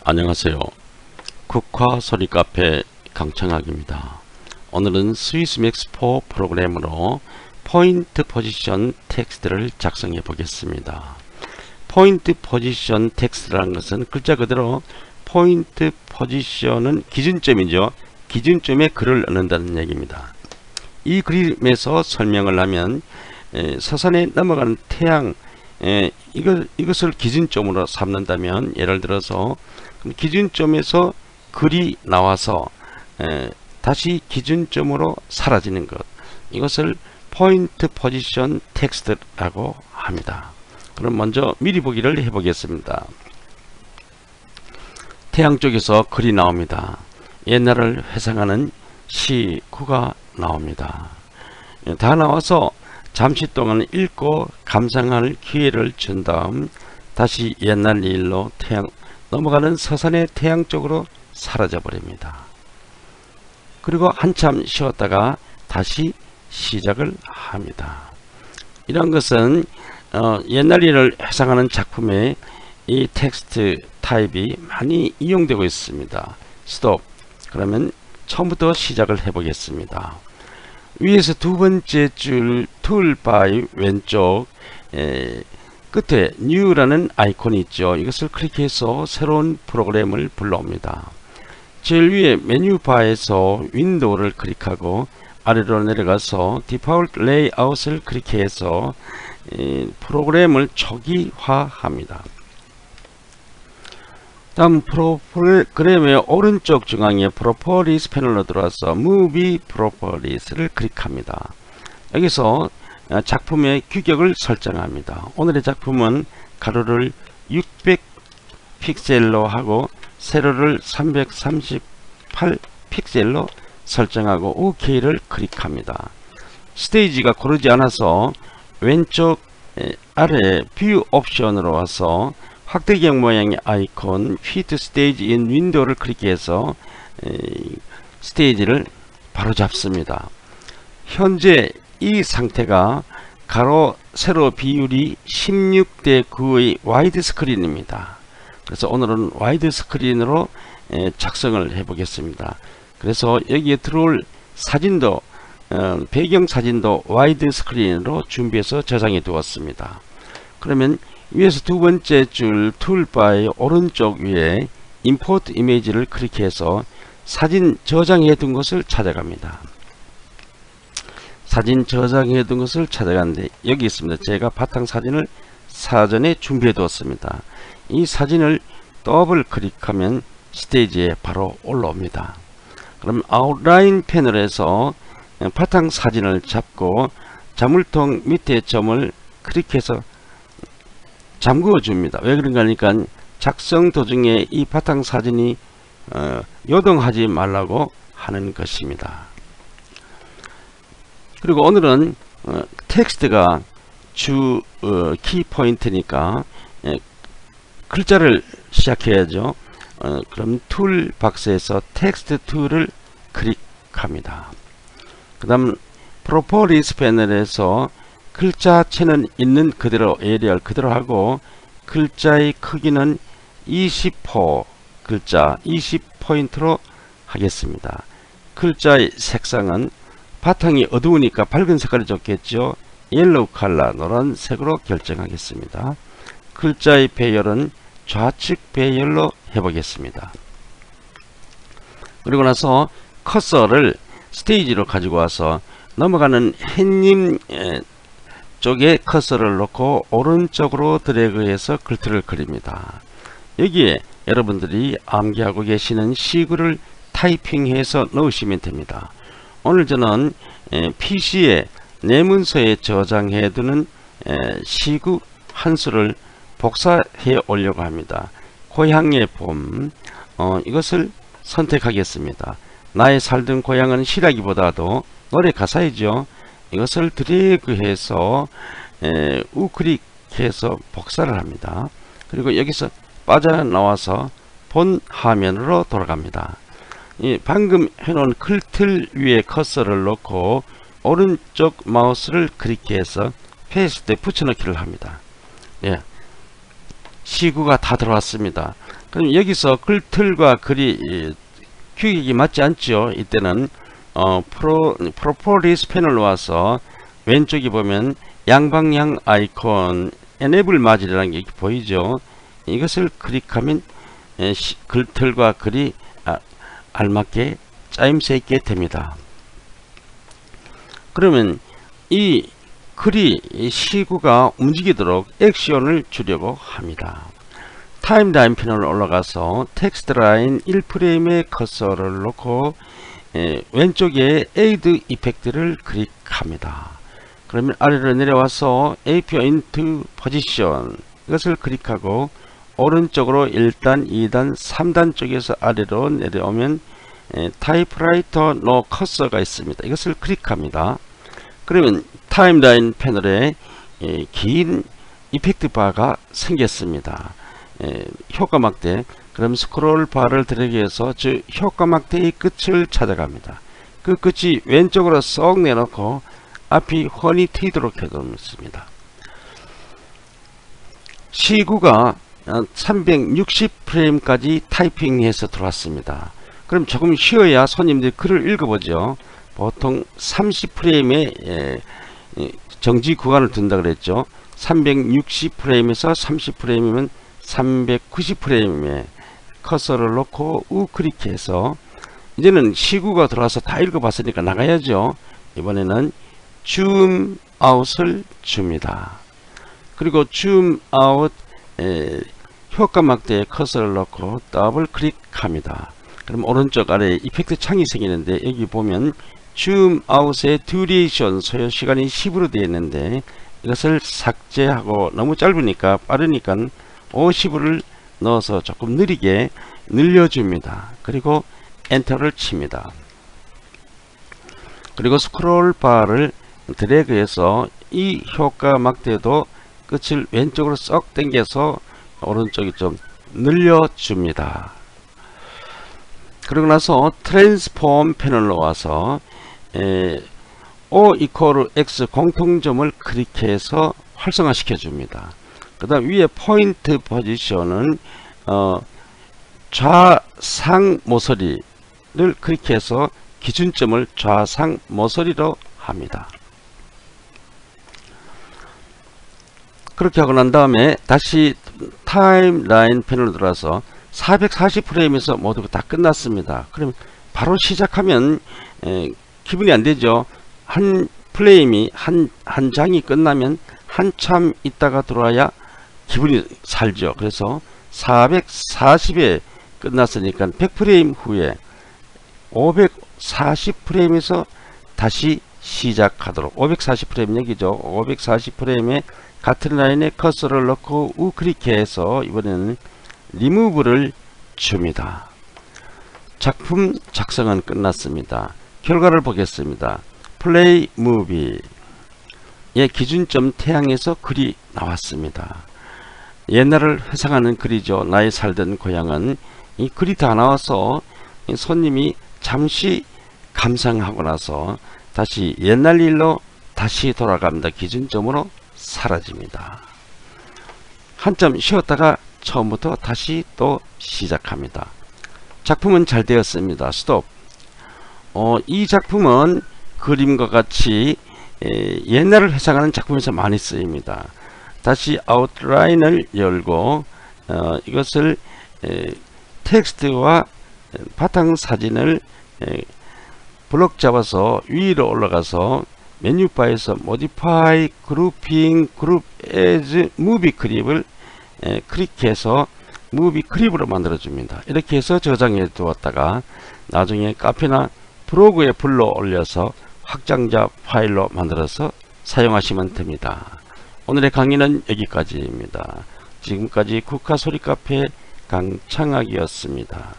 안녕하세요. 국화 소리 카페 강창학입니다. 오늘은 스위스 맥스4 프로그램으로 포인트 포지션 텍스트를 작성해 보겠습니다. 포인트 포지션 텍스트라는 것은 글자 그대로 포인트 포지션은 기준점이죠. 기준점에 글을 넣는다는 얘기입니다. 이 그림에서 설명을 하면 서산에 넘어가는 태양 이것을 기준점으로 삼는다면, 예를 들어서 기준점에서 글이 나와서 다시 기준점으로 사라지는 것, 이것을 포인트 포지션 텍스트라고 합니다. 그럼 먼저 미리 보기를 해보겠습니다. 태양 쪽에서 글이 나옵니다. 옛날을 회상하는 시구가 나옵니다. 다 나와서 잠시 동안 읽고 감상할 기회를 준 다음 다시 옛날 일로 넘어가는 서산의 태양 쪽으로 사라져 버립니다. 그리고 한참 쉬었다가 다시 시작을 합니다. 이런 것은 옛날 일을 회상하는 작품에 이 텍스트 타입이 많이 이용되고 있습니다. 스톱. 그러면 처음부터 시작을 해 보겠습니다. 위에서 두 번째 줄 툴바의 왼쪽 끝에 New라는 아이콘이 있죠. 이것을 클릭해서 새로운 프로그램을 불러옵니다. 제일 위에 메뉴바에서 윈도우를 클릭하고 아래로 내려가서 디폴트 레이아웃을 클릭해서 프로그램을 초기화합니다. 다음 프로그램의 오른쪽 중앙에 프로퍼리스 패널로 들어와서 Movie Properties를 클릭합니다. 여기서 작품의 규격을 설정합니다. 오늘의 작품은 가로를 600 픽셀로 하고 세로를 338 픽셀로 설정하고 OK를 클릭합니다. 스테이지가 고르지 않아서 왼쪽 아래 뷰 옵션으로 와서 확대경 모양의 아이콘 Fit Stage in Window를 클릭해서 스테이지를 바로 잡습니다. 현재 이 상태가 가로 세로 비율이 16대 9의 와이드 스크린입니다. 그래서 오늘은 와이드 스크린으로 작성을 해 보겠습니다. 그래서 여기에 들어올 사진도 배경 사진도 와이드 스크린으로 준비해서 저장해 두었습니다. 그러면 위에서 두 번째 줄 툴바의 오른쪽 위에 임포트 이미지를 클릭해서 사진 저장해 둔 것을 찾아갑니다. 사진 저장해 둔 것을 찾아가는데 여기 있습니다. 제가 바탕 사진을 사전에 준비해 두었습니다. 이 사진을 더블 클릭하면 스테이지에 바로 올라옵니다. 그럼 아웃라인 패널에서 바탕 사진을 잡고 자물통 밑에 점을 클릭해서 잠그어 줍니다. 왜 그런가 하니까 작성 도중에 이 바탕 사진이 요동하지 말라고 하는 것입니다. 그리고 오늘은 텍스트가 주 키포인트니까 글자를 시작해야죠. 그럼 툴 박스에서 텍스트 툴을 클릭합니다. 그 다음 프로퍼리스 패널에서 글자체는 있는 그대로 에리얼 그대로 하고 글자의 크기는 20호 글자 20포인트로 하겠습니다. 글자의 색상은 바탕이 어두우니까 밝은 색깔이 좋겠죠. 옐로우 컬러 노란색으로 결정하겠습니다. 글자의 배열은 좌측 배열로 해보겠습니다. 그리고 나서 커서를 스테이지로 가지고 와서 넘어가는 햇님 쪽에 커서를 놓고 오른쪽으로 드래그해서 글귀를 그립니다. 여기에 여러분들이 암기하고 계시는 시구를 타이핑해서 넣으시면 됩니다. 오늘 저는 PC에 내 문서에 저장해 두는 시구 한 수를 복사해 오려고 합니다. 고향의 봄 이것을 선택하겠습니다. 나의 살던 고향은 시라기보다도 노래 가사이죠. 이것을 드래그해서 우클릭해서 복사를 합니다. 그리고 여기서 빠져나와서 본 화면으로 돌아갑니다. 방금 해놓은 글틀 위에 커서를 놓고 오른쪽 마우스를 클릭해서 페이스트에 붙여넣기를 합니다. 시구가 다 들어왔습니다. 그럼 여기서 글틀과 글이 규격이 맞지 않죠. 이때는 프로퍼리스 패널로 와서 왼쪽에 보면 양방향 아이콘 Enable 마질이라는 게 보이죠. 이것을 클릭하면 글틀과 글이 알맞게 짜임새 있게 됩니다. 그러면 이 글이 시구가 움직이도록 액션을 주려고 합니다. 타임라인 패널로 올라가서 텍스트 라인 1프레임에 커서를 놓고 왼쪽에 에이드 이펙트를 클릭합니다. 그러면 아래로 내려와서 Appear into Position 이것을 클릭하고 오른쪽으로 1단, 2단, 3단 쪽에서 아래로 내려오면 타이프라이터 No 커서가 있습니다. 이것을 클릭합니다. 그러면 타임라인 패널에 긴 이펙트 바가 생겼습니다. 효과막대. 그럼 스크롤 바를 드래그해서 저 효과막대의 끝을 찾아갑니다. 그 끝이 왼쪽으로 쏙 내놓고 앞이 훤히 트이도록 해놓습니다. 시구가 360프레임까지 타이핑해서 들어왔습니다. 그럼 조금 쉬어야 손님들이 글을 읽어보죠. 보통 30프레임에 정지 구간을 둔다 그랬죠. 360프레임에서 30프레임이면 390프레임에 커서를 놓고 우클릭해서 이제는 시구가 들어와서 다 읽어봤으니까 나가야죠. 이번에는 줌 아웃을 줍니다. 그리고 줌 아웃 효과막대에 커서를 넣고 더블 클릭합니다. 그럼 오른쪽 아래에 이펙트 창이 생기는데 여기 보면 줌 아웃의 듀레이션 소요 시간이 10으로 되어 있는데 이것을 삭제하고 너무 짧으니까 빠르니까 50을 넣어서 조금 느리게 늘려줍니다. 그리고 엔터를 칩니다. 그리고 스크롤 바를 드래그해서 이 효과 막대도 끝을 왼쪽으로 쏙 당겨서 오른쪽에 좀 늘려줍니다. 그러고 나서 트랜스폼 패널로 와서 O 이퀄 X 공통점을 클릭해서 활성화시켜 줍니다. 그 다음 위에 포인트 포지션은 좌상 모서리를 클릭해서 기준점을 좌상 모서리로 합니다. 그렇게 하고 난 다음에 다시 타임라인 패널로 들어와서 440프레임에서 모두 다 끝났습니다. 그럼 바로 시작하면 기분이 안 되죠. 한 프레임이 한 장이 끝나면 한참 있다가 들어와야 기분이 살죠. 그래서 440에 끝났으니까 100프레임 후에 540프레임에서 다시 시작하도록 540프레임 여기죠. 540프레임에 같은 라인에 커서를 넣고 우클릭해서 이번에는 리무브를 줍니다. 작품 작성은 끝났습니다. 결과를 보겠습니다. 플레이 무비의 기준점 태양에서 글이 나왔습니다. 옛날을 회상하는 글이죠. 나의 살던 고향은 이 글이 다 나와서 손님이 잠시 감상하고 나서 다시 옛날 일로 다시 돌아갑니다. 기준점으로 사라집니다. 한참 쉬었다가 처음부터 다시 또 시작합니다. 작품은 잘 되었습니다. 스톱. 이 작품은 그림과 같이 옛날을 회상하는 작품에서 많이 쓰입니다. 다시 아웃라인을 열고 이것을 텍스트와 바탕사진을 블록 잡아서 위로 올라가서 메뉴바에서 Modify, Grouping, Group as Movie Clip을 클릭해서 무비 클립으로 만들어 줍니다. 이렇게 해서 저장해 두었다가 나중에 카페나 블로그에 불러 올려서 확장자 파일로 만들어서 사용하시면 됩니다. 오늘의 강의는 여기까지입니다. 지금까지 국가소리카페 강창학이었습니다.